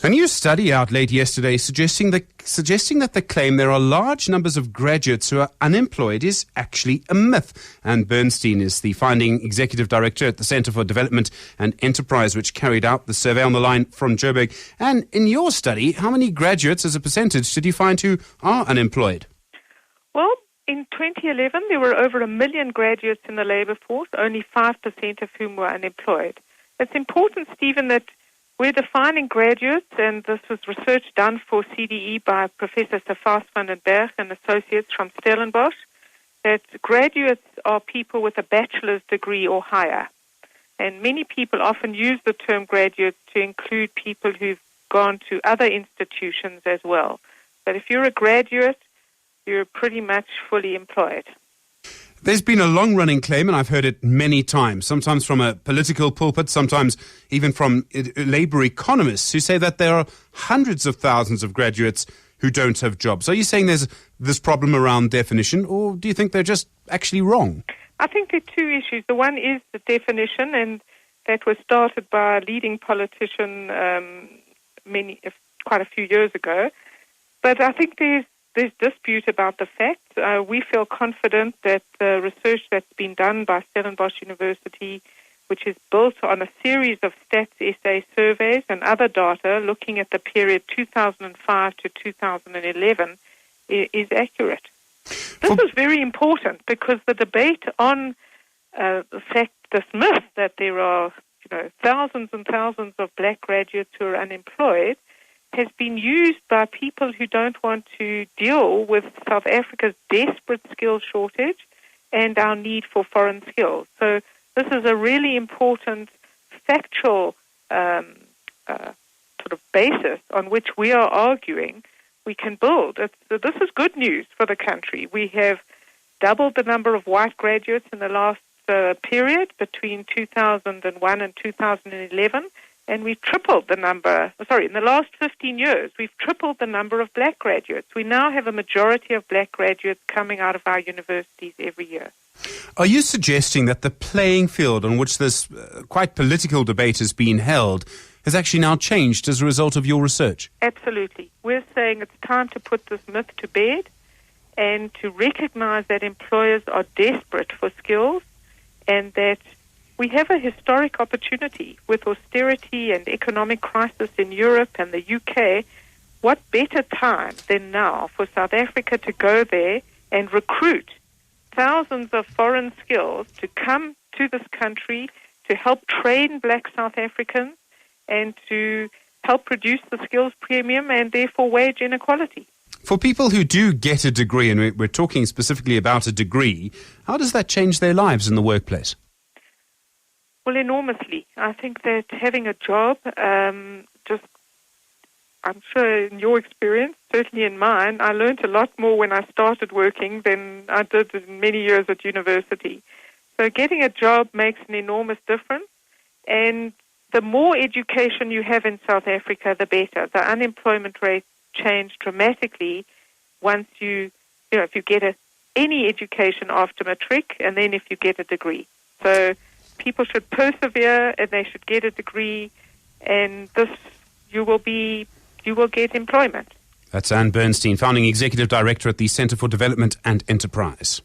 A new study out late yesterday suggesting that the claim there are large numbers of graduates who are unemployed is actually a myth. Ann Bernstein is the founding executive director at the Centre for Development and Enterprise, which carried out the survey. On the line from Joburg. And in your study, how many graduates as a percentage did you find who are unemployed? Well, in 2011, there were over 1 million graduates in the labour force, only 5% of whom were unemployed. It's important, Stephen, that we're defining graduates, and this was research done for CDE by Professor Safas van den Berg and associates from Stellenbosch, that graduates are people with a bachelor's degree or higher. And many people often use the term graduate to include people who've gone to other institutions as well. But if you're a graduate, you're pretty much fully employed. There's been a long-running claim, and I've heard it many times, sometimes from a political pulpit, sometimes even from labour economists, who say that there are hundreds of thousands of graduates who don't have jobs. Are you saying there's this problem around definition, or do you think they're just actually wrong? I think there are two issues. The one is the definition, and that was started by a leading politician quite a few years ago. But I think there's dispute about the facts. We feel confident that the research that's been done by Stellenbosch University, which is built on a series of Stats SA surveys and other data looking at the period 2005 to 2011, is accurate. This is very important because the debate on the fact, this myth that there are thousands and thousands of black graduates who are unemployed has been used by people who don't want to deal with South Africa's desperate skills shortage and our need for foreign skills. So this is a really important factual sort of basis on which we are arguing we can build. This is good news for the country. We have doubled the number of white graduates in the last period between 2001 and 2011. And we've tripled the number, in the last 15 years, we've tripled the number of black graduates. We now have a majority of black graduates coming out of our universities every year. Are you suggesting that the playing field on which this quite political debate has been held has actually now changed as a result of your research? Absolutely. We're saying it's time to put this myth to bed and to recognize that employers are desperate for skills and that we have a historic opportunity with austerity and economic crisis in Europe and the UK. What better time than now for South Africa to go there and recruit thousands of foreign skills to come to this country to help train black South Africans and to help reduce the skills premium and therefore wage inequality. For people who do get a degree, and we're talking specifically about a degree, how does that change their lives in the workplace? Well, enormously. I think that having a job, I'm sure in your experience, certainly in mine, I learned a lot more when I started working than I did in many years at university. So getting a job makes an enormous difference. And the more education you have in South Africa, the better. The unemployment rate changed dramatically once if you get any education after matric and then if you get a degree. So people should persevere and they should get a degree, and you will get employment. That's Ann Bernstein, founding executive director at the Centre for Development and Enterprise.